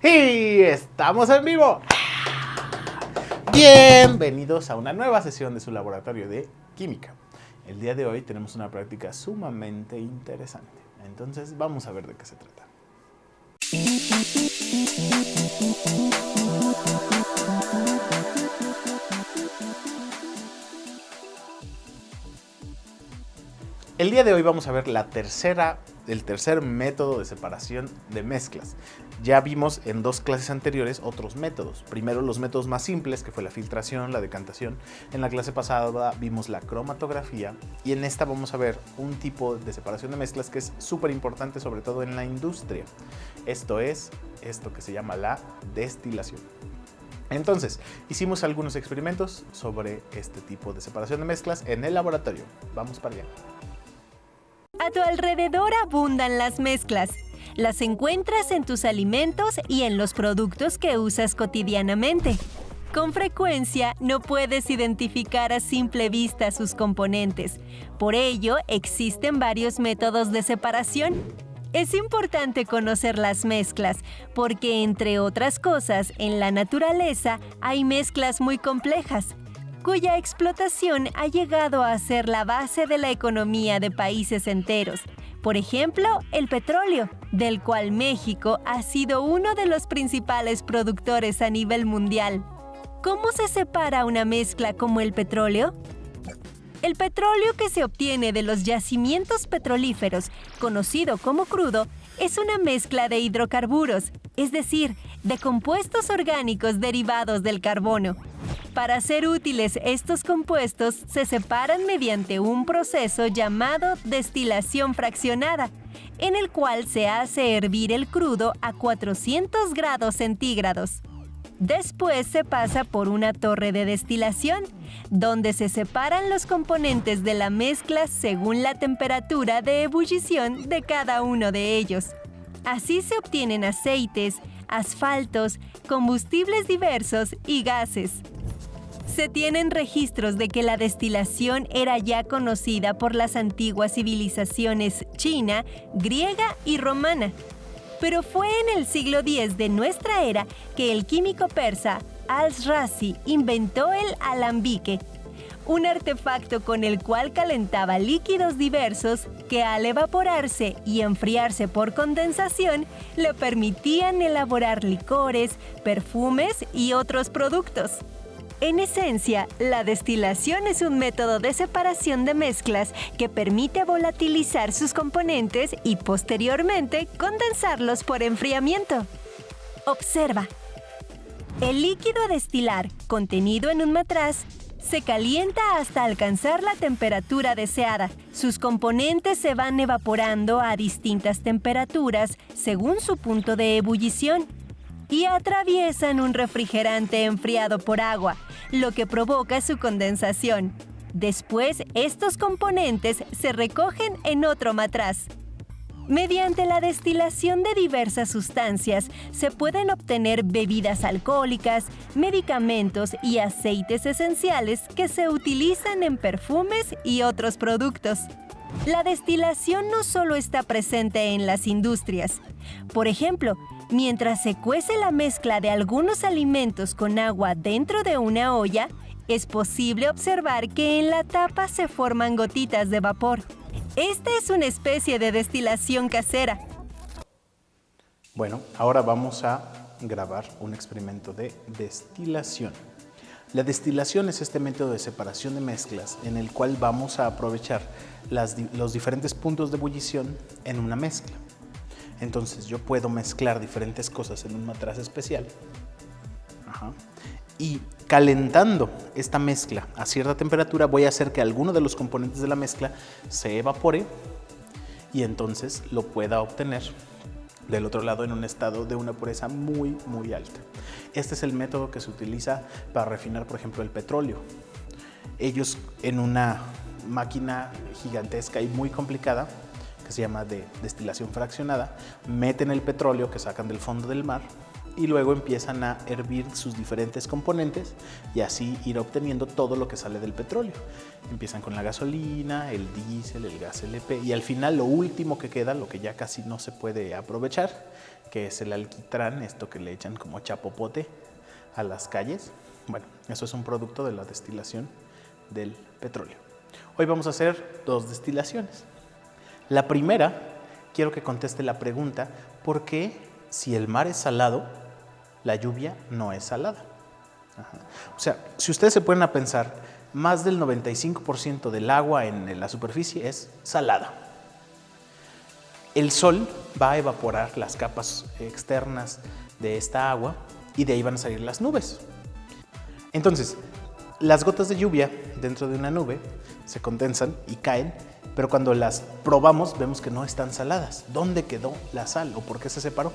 Y estamos en vivo. Bienvenidos a una nueva sesión de su laboratorio de química. El día de hoy tenemos una práctica sumamente interesante. Entonces vamos a ver de qué se trata. El día de hoy vamos a ver el tercer método de separación de mezclas. Ya vimos en dos clases anteriores otros métodos. Primero los métodos más simples, que fue la filtración, la decantación. En la clase pasada vimos la cromatografía y en esta vamos a ver un tipo de separación de mezclas que es súper importante, sobre todo en la industria. Esto es esto que se llama la destilación. Entonces, hicimos algunos experimentos sobre este tipo de separación de mezclas en el laboratorio. Vamos para allá. A tu alrededor abundan las mezclas. Las encuentras en tus alimentos y en los productos que usas cotidianamente. Con frecuencia no puedes identificar a simple vista sus componentes. Por ello, existen varios métodos de separación. Es importante conocer las mezclas porque, entre otras cosas, en la naturaleza hay mezclas muy complejas, cuya explotación ha llegado a ser la base de la economía de países enteros. Por ejemplo, el petróleo, del cual México ha sido uno de los principales productores a nivel mundial. ¿Cómo se separa una mezcla como el petróleo? El petróleo que se obtiene de los yacimientos petrolíferos, conocido como crudo, es una mezcla de hidrocarburos, es decir, de compuestos orgánicos derivados del carbono. Para ser útiles, estos compuestos se separan mediante un proceso llamado destilación fraccionada, en el cual se hace hervir el crudo a 400 grados centígrados. Después se pasa por una torre de destilación, donde se separan los componentes de la mezcla según la temperatura de ebullición de cada uno de ellos. Así se obtienen aceites, asfaltos, combustibles diversos y gases. Se tienen registros de que la destilación era ya conocida por las antiguas civilizaciones china, griega y romana. Pero fue en el siglo X de nuestra era que el químico persa Al-Razi inventó el alambique, un artefacto con el cual calentaba líquidos diversos que al evaporarse y enfriarse por condensación le permitían elaborar licores, perfumes y otros productos. En esencia, la destilación es un método de separación de mezclas que permite volatilizar sus componentes y posteriormente condensarlos por enfriamiento. Observa. El líquido a destilar, contenido en un matraz, se calienta hasta alcanzar la temperatura deseada. Sus componentes se van evaporando a distintas temperaturas según su punto de ebullición y atraviesan un refrigerante enfriado por agua, lo que provoca su condensación. Después, estos componentes se recogen en otro matraz. Mediante la destilación de diversas sustancias, se pueden obtener bebidas alcohólicas, medicamentos y aceites esenciales que se utilizan en perfumes y otros productos. La destilación no solo está presente en las industrias. Por ejemplo, mientras se cuece la mezcla de algunos alimentos con agua dentro de una olla, es posible observar que en la tapa se forman gotitas de vapor. Esta es una especie de destilación casera. Bueno, ahora vamos a grabar un experimento de destilación. La destilación es este método de separación de mezclas en el cual vamos a aprovechar los diferentes puntos de ebullición en una mezcla. Entonces yo puedo mezclar diferentes cosas en un matraz especial. Y calentando esta mezcla a cierta temperatura voy a hacer que alguno de los componentes de la mezcla se evapore y entonces lo pueda obtener del otro lado en un estado de una pureza muy, muy alta. Este es el método que se utiliza para refinar, por ejemplo, el petróleo. Ellos en una máquina gigantesca y muy complicada, que se llama de destilación fraccionada, meten el petróleo que sacan del fondo del mar y luego empiezan a hervir sus diferentes componentes y así ir obteniendo todo lo que sale del petróleo. Empiezan con la gasolina, el diésel, el gas LP y al final lo último que queda, lo que ya casi no se puede aprovechar, que es el alquitrán, esto que le echan como chapopote a las calles. Bueno, eso es un producto de la destilación del petróleo. Hoy vamos a hacer 2 destilaciones. La primera, quiero que conteste la pregunta, ¿por qué si el mar es salado, la lluvia no es salada? Ajá. O sea, si ustedes se ponen a pensar, más del 95% del agua en la superficie es salada. El sol va a evaporar las capas externas de esta agua y de ahí van a salir las nubes. Entonces, las gotas de lluvia dentro de una nube se condensan y caen, pero cuando las probamos vemos que no están saladas. ¿Dónde quedó la sal o por qué se separó?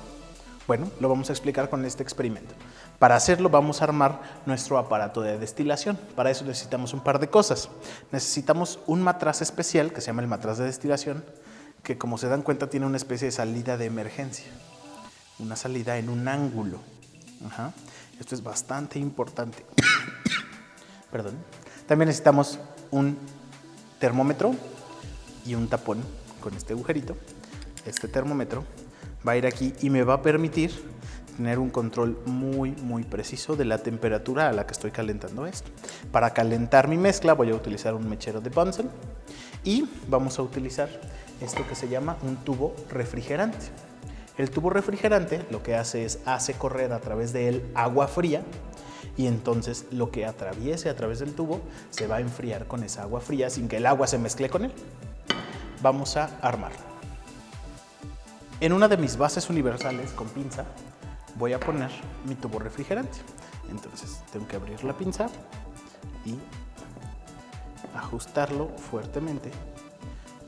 Bueno, lo vamos a explicar con este experimento. Para hacerlo vamos a armar nuestro aparato de destilación. Para eso necesitamos un par de cosas. Necesitamos un matraz especial que se llama el matraz de destilación, que como se dan cuenta tiene una especie de salida de emergencia. Una salida en un ángulo. Ajá. Esto es bastante importante. Perdón. También necesitamos un termómetro y un tapón con este agujerito. Este termómetro va a ir aquí y me va a permitir tener un control muy preciso de la temperatura a la que estoy calentando esto. Para calentar mi mezcla voy a utilizar un mechero de Bunsen y vamos a utilizar esto que se llama un tubo refrigerante. El tubo refrigerante lo que hace correr a través de él agua fría y entonces lo que atraviese a través del tubo se va a enfriar con esa agua fría sin que el agua se mezcle con él. Vamos a armarlo. En una de mis bases universales con pinza voy a poner mi tubo refrigerante. Entonces tengo que abrir la pinza y ajustarlo fuertemente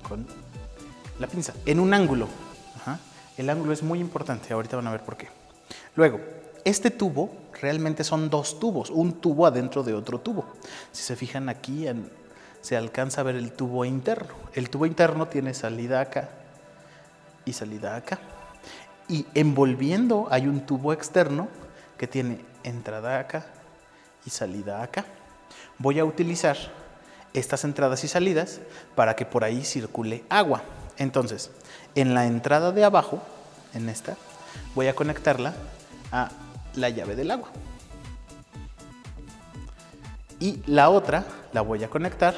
con la pinza en un ángulo. Ajá. El ángulo es muy importante, ahorita van a ver por qué. Luego, este tubo realmente son 2 tubos, un tubo adentro de otro tubo. Si se fijan aquí se alcanza a ver el tubo interno. El tubo interno tiene salida acá y salida acá. Y envolviendo hay un tubo externo que tiene entrada acá y salida acá. Voy a utilizar estas entradas y salidas para que por ahí circule agua. Entonces, en la entrada de abajo, en esta, voy a conectarla a la llave del agua. Y la otra la voy a conectar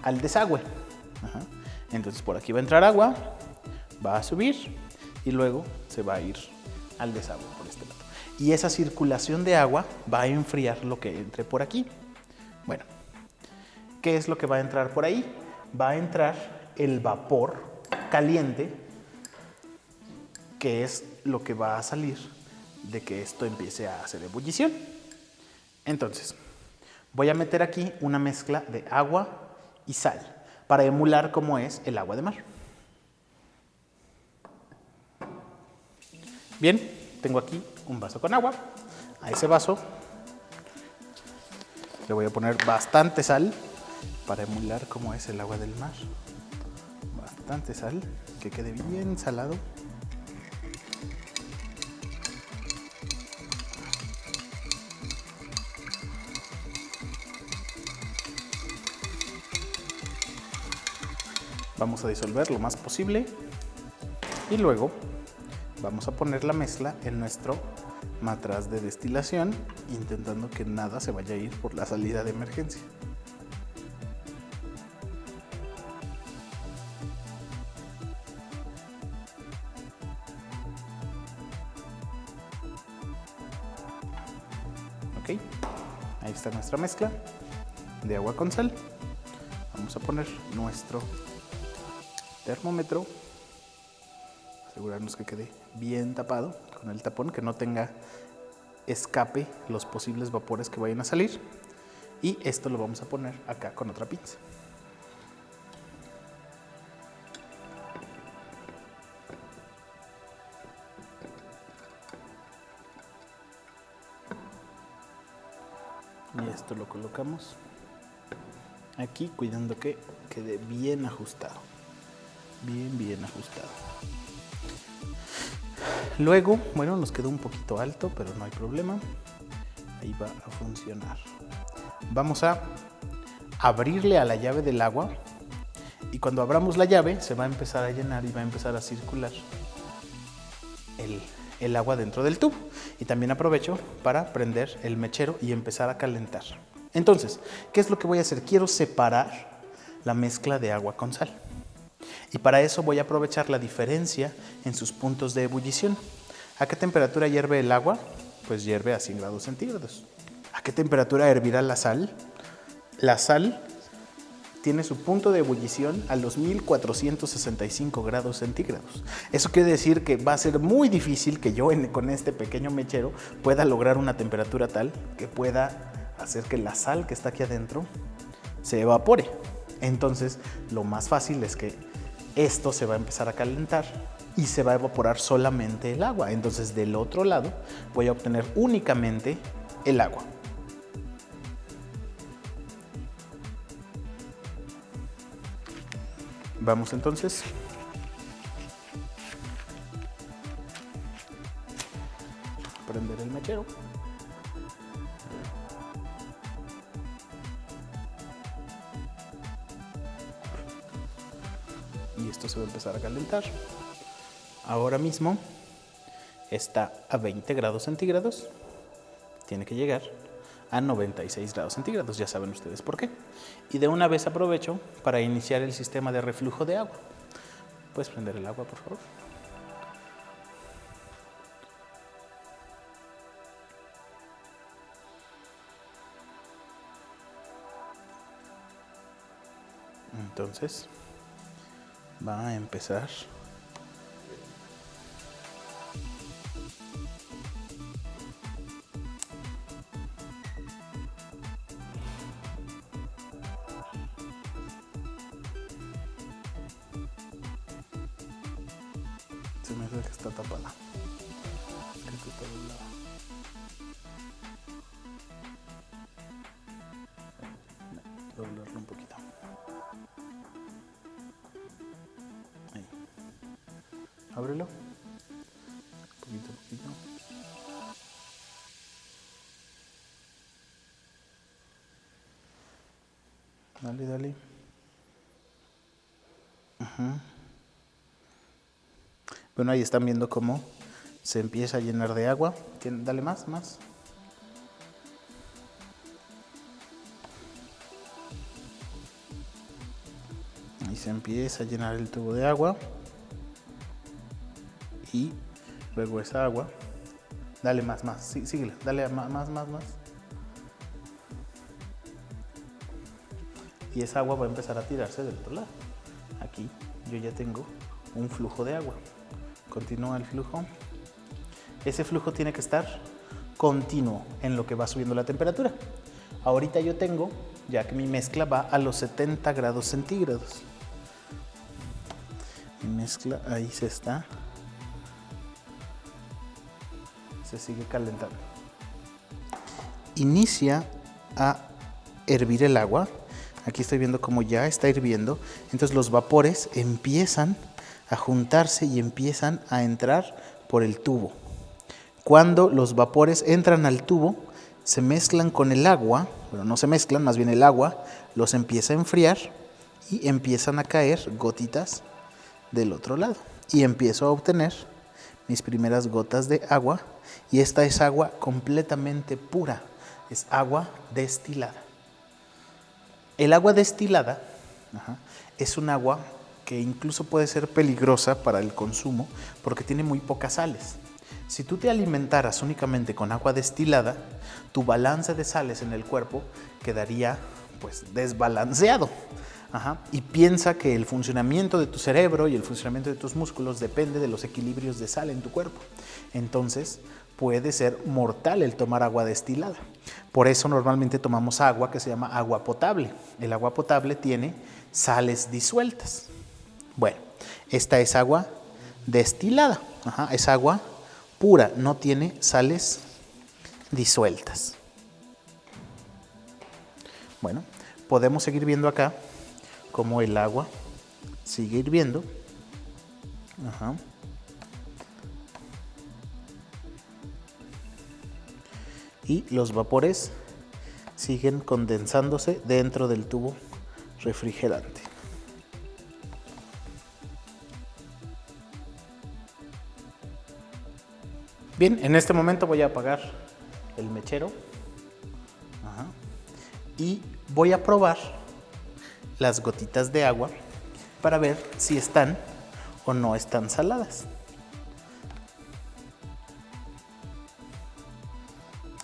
al desagüe. Ajá. Entonces por aquí va a entrar agua, va a subir y luego se va a ir al desagüe por este lado. Y esa circulación de agua va a enfriar lo que entre por aquí. Bueno, ¿qué es lo que va a entrar por ahí? Va a entrar el vapor caliente, que es lo que va a salir de que esto empiece a hacer ebullición. Entonces, voy a meter aquí una mezcla de agua y sal para emular cómo es el agua de mar. Bien, tengo aquí un vaso con agua. A ese vaso le voy a poner bastante sal para emular cómo es el agua del mar. Bastante sal, que quede bien salado. Vamos a disolver lo más posible y luego vamos a poner la mezcla en nuestro matraz de destilación, intentando que nada se vaya a ir por la salida de emergencia. Ok, ahí está nuestra mezcla de agua con sal. Vamos a poner nuestro termómetro, asegurarnos que quede bien tapado con el tapón, que no tenga escape los posibles vapores que vayan a salir, y esto lo vamos a poner acá con otra pinza. Y esto lo colocamos aquí, cuidando que quede bien ajustado. Bien ajustado. Luego, bueno, nos quedó un poquito alto, pero no hay problema. Ahí va a funcionar. Vamos a abrirle a la llave del agua y cuando abramos la llave se va a empezar a llenar y va a empezar a circular el agua dentro del tubo. Y también aprovecho para prender el mechero y empezar a calentar. Entonces, ¿qué es lo que voy a hacer? Quiero separar la mezcla de agua con sal. Y para eso voy a aprovechar la diferencia en sus puntos de ebullición. ¿A qué temperatura hierve el agua? Pues hierve a 100 grados centígrados. ¿A qué temperatura hervirá la sal? La sal tiene su punto de ebullición a los 1465 grados centígrados. Eso quiere decir que va a ser muy difícil que yo con este pequeño mechero pueda lograr una temperatura tal que pueda hacer que la sal que está aquí adentro se evapore. Entonces, lo más fácil es que esto se va a empezar a calentar y se va a evaporar solamente el agua. Entonces, del otro lado voy a obtener únicamente el agua. Vamos entonces. A prender el mechero. Y esto se va a empezar a calentar. Ahora mismo está a 20 grados centígrados. Tiene que llegar a 96 grados centígrados, ya saben ustedes por qué. Y de una vez aprovecho para iniciar el sistema de reflujo de agua. ¿Puedes prender el agua, por favor? Entonces, va a empezar . Se me hace que está tapada. Creo que está doblada. Doblarlo un poquito. Ahí. Ábrelo. Poquito a poquito. Dale, dale. Bueno, ahí están viendo cómo se empieza a llenar de agua. Dale más, más. Ahí se empieza a llenar el tubo de agua. Y luego esa agua. Dale más, más. Sí, síguele. Dale más, más, más. Y esa agua va a empezar a tirarse del otro lado. Aquí yo ya tengo un flujo de agua. Continúa el flujo. Ese flujo tiene que estar continuo en lo que va subiendo la temperatura. Ahorita yo tengo, ya que mi mezcla va a los 70 grados centígrados. Mi mezcla ahí se sigue calentando. Inicia a hervir el agua. Aquí estoy viendo cómo ya está hirviendo. Entonces los vapores empiezan a juntarse y empiezan a entrar por el tubo. Cuando los vapores entran al tubo, se mezclan con el agua, bueno, no se mezclan, más bien el agua los empieza a enfriar y empiezan a caer gotitas del otro lado. Y empiezo a obtener mis primeras gotas de agua, y esta es agua completamente pura, es agua destilada. El agua destilada es un agua que incluso puede ser peligrosa para el consumo porque tiene muy pocas sales. Si tú te alimentaras únicamente con agua destilada, tu balance de sales en el cuerpo quedaría pues desbalanceado. Y piensa que el funcionamiento de tu cerebro y el funcionamiento de tus músculos depende de los equilibrios de sal en tu cuerpo. Entonces puede ser mortal el tomar agua destilada. Por eso normalmente tomamos agua que se llama agua potable. El agua potable tiene sales disueltas. Bueno, esta es agua destilada. Es agua pura, no tiene sales disueltas. Bueno, podemos seguir viendo acá cómo el agua sigue hirviendo. Y los vapores siguen condensándose dentro del tubo refrigerante. Bien, en este momento voy a apagar el mechero. Ajá. Y voy a probar las gotitas de agua para ver si están o no están saladas.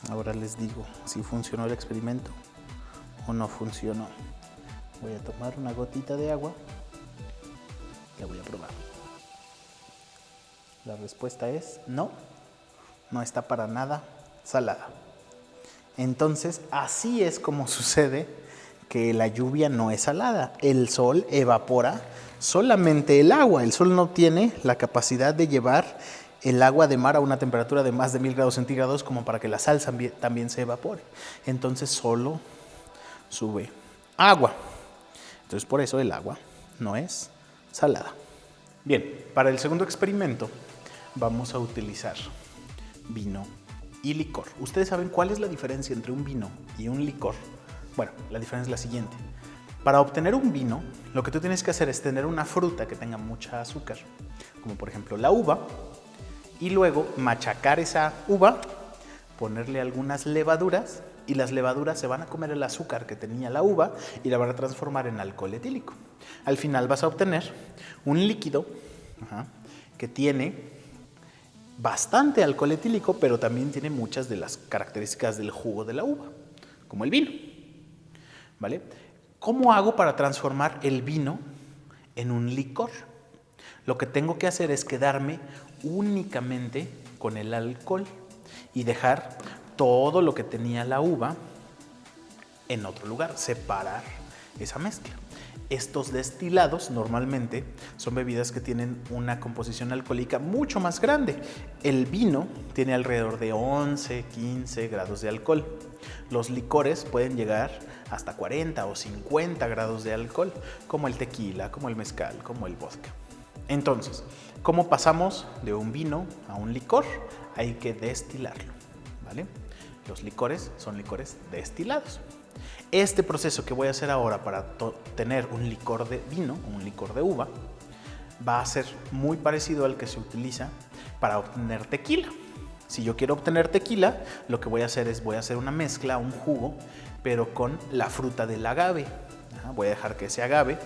Ahora les digo si funcionó el experimento o no funcionó. Voy a tomar una gotita de agua y la voy a probar. La respuesta es no, no está para nada salada. Entonces, así es como sucede que la lluvia no es salada. El sol evapora solamente el agua. El sol no tiene la capacidad de llevar el agua de mar a una temperatura de más de 1000 grados centígrados como para que la sal también se evapore. Entonces solo sube agua. Entonces por eso el agua no es salada. Bien, para el segundo experimento vamos a utilizar vino y licor. ¿Ustedes saben cuál es la diferencia entre un vino y un licor? Bueno, la diferencia es la siguiente. Para obtener un vino, lo que tú tienes que hacer es tener una fruta que tenga mucha azúcar, como por ejemplo la uva, y luego machacar esa uva, ponerle algunas levaduras, y las levaduras se van a comer el azúcar que tenía la uva y la van a transformar en alcohol etílico. Al final vas a obtener un líquido que tiene bastante alcohol etílico, pero también tiene muchas de las características del jugo de la uva, como el vino. ¿Vale? ¿Cómo hago para transformar el vino en un licor? Lo que tengo que hacer es quedarme únicamente con el alcohol y dejar todo lo que tenía la uva en otro lugar, separar esa mezcla. Estos destilados normalmente son bebidas que tienen una composición alcohólica mucho más grande. El vino tiene alrededor de 11, 15 grados de alcohol. Los licores pueden llegar hasta 40 o 50 grados de alcohol, como el tequila, como el mezcal, como el vodka. Entonces, ¿cómo pasamos de un vino a un licor? Hay que destilarlo, ¿vale? Los licores son licores destilados. Este proceso que voy a hacer ahora para tener un licor de vino, un licor de uva, va a ser muy parecido al que se utiliza para obtener tequila. Si yo quiero obtener tequila, lo que voy a hacer es una mezcla, un jugo, pero con la fruta del agave. Voy a dejar que ese agave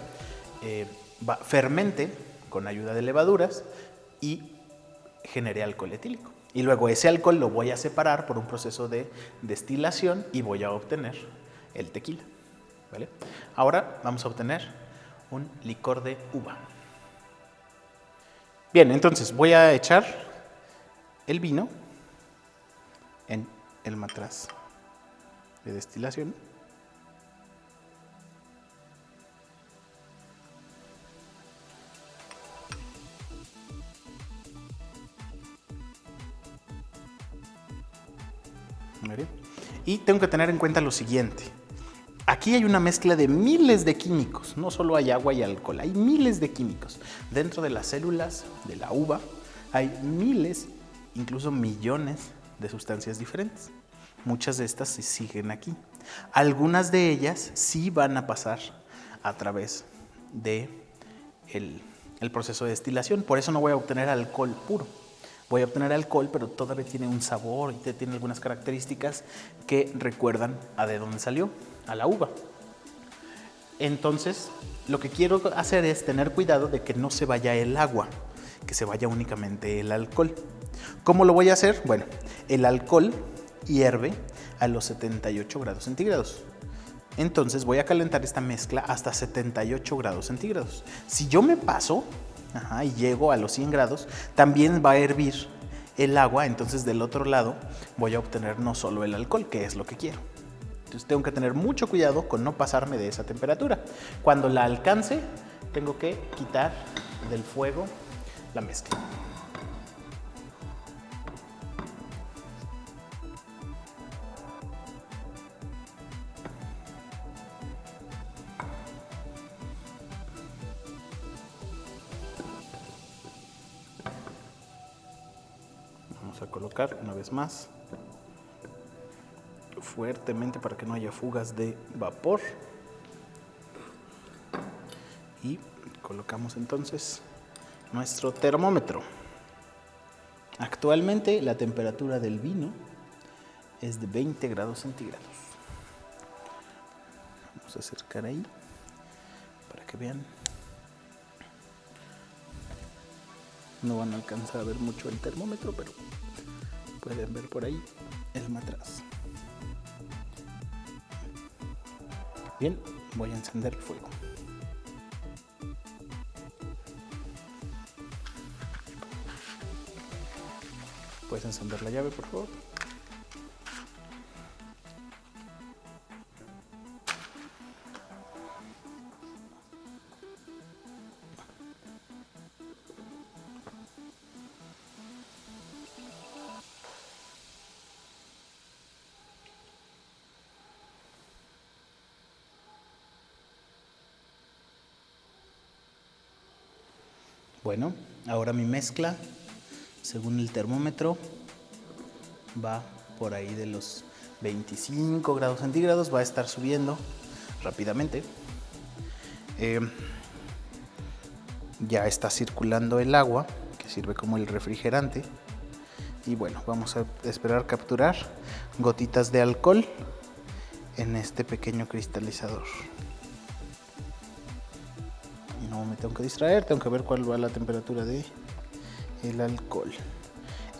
fermente con ayuda de levaduras y genere alcohol etílico. Y luego ese alcohol lo voy a separar por un proceso de destilación y voy a obtener el tequila, ¿vale? Ahora vamos a obtener un licor de uva. Bien, entonces voy a echar el vino en el matraz de destilación. ¿Vale? Y tengo que tener en cuenta lo siguiente. Aquí hay una mezcla de miles de químicos, no solo hay agua y alcohol, hay miles de químicos. Dentro de las células de la uva hay miles, incluso millones de sustancias diferentes. Muchas de estas se siguen aquí. Algunas de ellas sí van a pasar a través de el proceso de destilación, por eso no voy a obtener alcohol puro. Voy a obtener alcohol, pero todavía tiene un sabor y tiene algunas características que recuerdan a de dónde salió, a la uva. Entonces, lo que quiero hacer es tener cuidado de que no se vaya el agua, que se vaya únicamente el alcohol. ¿Cómo lo voy a hacer? Bueno, el alcohol hierve a los 78 grados centígrados. Entonces voy a calentar esta mezcla hasta 78 grados centígrados. Si yo me paso y llego a los 100 grados, también va a hervir el agua, entonces del otro lado voy a obtener no solo el alcohol, que es lo que quiero. Entonces tengo que tener mucho cuidado con no pasarme de esa temperatura. Cuando la alcance, tengo que quitar del fuego la mezcla. Vamos a colocar una vez más fuertemente para que no haya fugas de vapor y colocamos entonces nuestro termómetro. Actualmente la temperatura del vino es de 20 grados centígrados. Vamos a acercar ahí para que vean. No van a alcanzar a ver mucho el termómetro, pero pueden ver por ahí el matraz. Bien, voy a encender el fuego. ¿Puedes encender la llave, por favor? Bueno, ahora mi mezcla, según el termómetro, va por ahí de los 25 grados centígrados, va a estar subiendo rápidamente. Ya está circulando el agua, que sirve como el refrigerante. Y bueno, vamos a esperar capturar gotitas de alcohol en este pequeño cristalizador. No me tengo que distraer, tengo que ver cuál va la temperatura de el alcohol.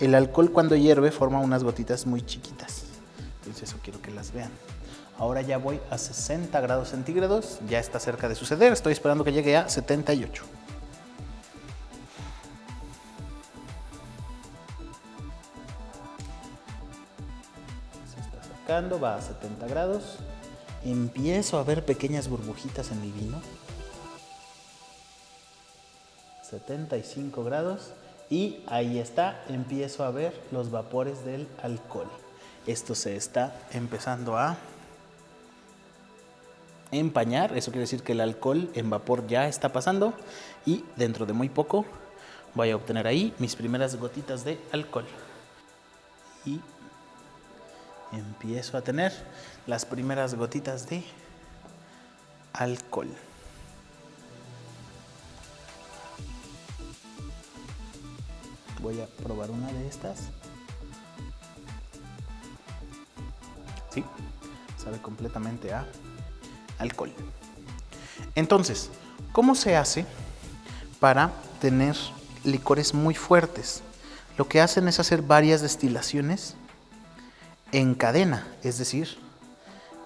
El alcohol cuando hierve forma unas gotitas muy chiquitas, entonces eso quiero que las vean. Ahora ya voy a 60 grados centígrados, ya está cerca de suceder, estoy esperando que llegue a 78. Se está acercando, va a 70 grados. Empiezo a ver pequeñas burbujitas en el vino. 75 grados y ahí está, empiezo a ver los vapores del alcohol. Esto se está empezando a empañar, eso quiere decir que el alcohol en vapor ya está pasando y dentro de muy poco voy a obtener ahí mis primeras gotitas de alcohol. Y empiezo a tener las primeras gotitas de alcohol. Voy a probar una de estas. Sí, sabe completamente a alcohol. Entonces, ¿cómo se hace para tener licores muy fuertes? Lo que hacen es hacer varias destilaciones en cadena, es decir,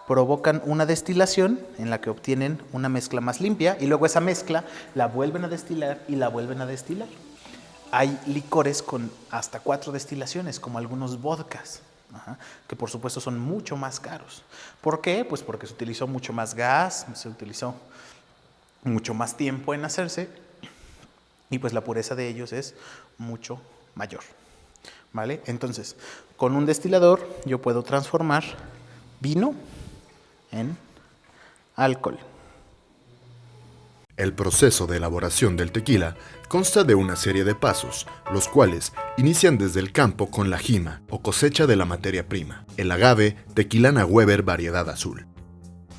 provocan una destilación en la que obtienen una mezcla más limpia y luego esa mezcla la vuelven a destilar y la vuelven a destilar. Hay licores con hasta 4 destilaciones, como algunos vodkas, que por supuesto son mucho más caros. ¿Por qué? Pues porque se utilizó mucho más gas, se utilizó mucho más tiempo en hacerse y pues la pureza de ellos es mucho mayor. ¿Vale? Entonces, con un destilador yo puedo transformar vino en alcohol. El proceso de elaboración del tequila consta de una serie de pasos, los cuales inician desde el campo con la jima o cosecha de la materia prima, el agave Tequilana Weber variedad azul.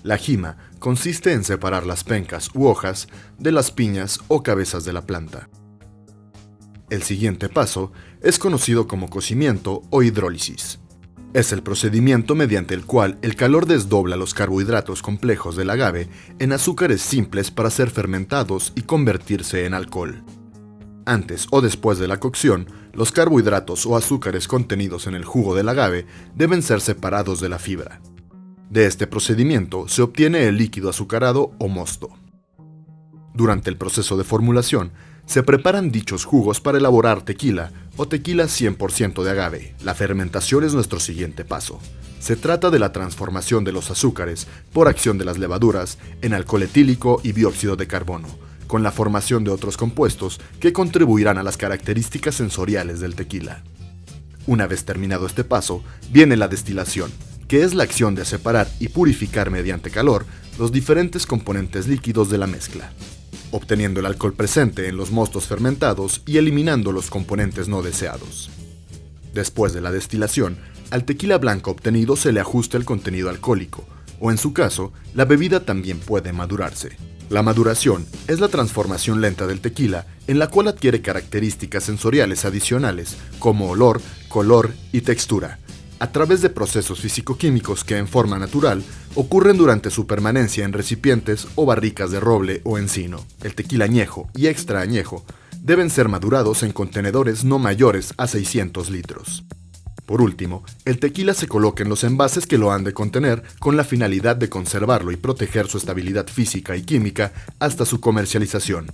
La jima consiste en separar las pencas u hojas de las piñas o cabezas de la planta. El siguiente paso es conocido como cocimiento o hidrólisis. Es el procedimiento mediante el cual el calor desdobla los carbohidratos complejos del agave en azúcares simples para ser fermentados y convertirse en alcohol. Antes o después de la cocción, los carbohidratos o azúcares contenidos en el jugo del agave deben ser separados de la fibra. De este procedimiento se obtiene el líquido azucarado o mosto. Durante el proceso de formulación, se preparan dichos jugos para elaborar tequila o tequila 100% de agave. La fermentación es nuestro siguiente paso. Se trata de la transformación de los azúcares por acción de las levaduras en alcohol etílico y dióxido de carbono, con la formación de otros compuestos que contribuirán a las características sensoriales del tequila. Una vez terminado este paso, viene la destilación, que es la acción de separar y purificar mediante calor los diferentes componentes líquidos de la mezcla, obteniendo el alcohol presente en los mostos fermentados y eliminando los componentes no deseados. Después de la destilación, al tequila blanco obtenido se le ajusta el contenido alcohólico, o en su caso, la bebida también puede madurarse. La maduración es la transformación lenta del tequila en la cual adquiere características sensoriales adicionales como olor, color y textura, a través de procesos físico-químicos que en forma natural ocurren durante su permanencia en recipientes o barricas de roble o encino. El tequila añejo y extra añejo deben ser madurados en contenedores no mayores a 600 litros. Por último, el tequila se coloca en los envases que lo han de contener con la finalidad de conservarlo y proteger su estabilidad física y química hasta su comercialización.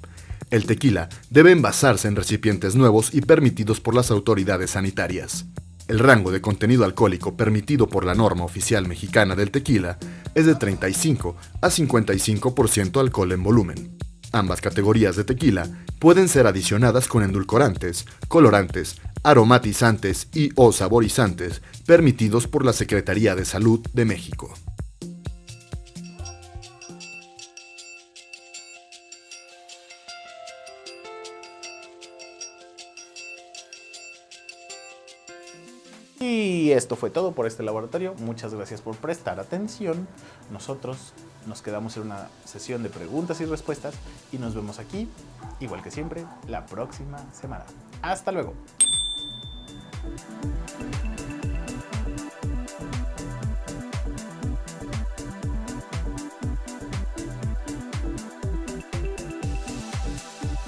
El tequila debe envasarse en recipientes nuevos y permitidos por las autoridades sanitarias. El rango de contenido alcohólico permitido por la norma oficial mexicana del tequila es de 35 a 55% alcohol en volumen. Ambas categorías de tequila pueden ser adicionadas con endulcorantes, colorantes, aromatizantes y o saborizantes permitidos por la Secretaría de Salud de México. Y esto fue todo por este laboratorio. Muchas gracias por prestar atención. Nosotros nos quedamos en una sesión de preguntas y respuestas y nos vemos aquí, igual que siempre, la próxima semana. Hasta luego.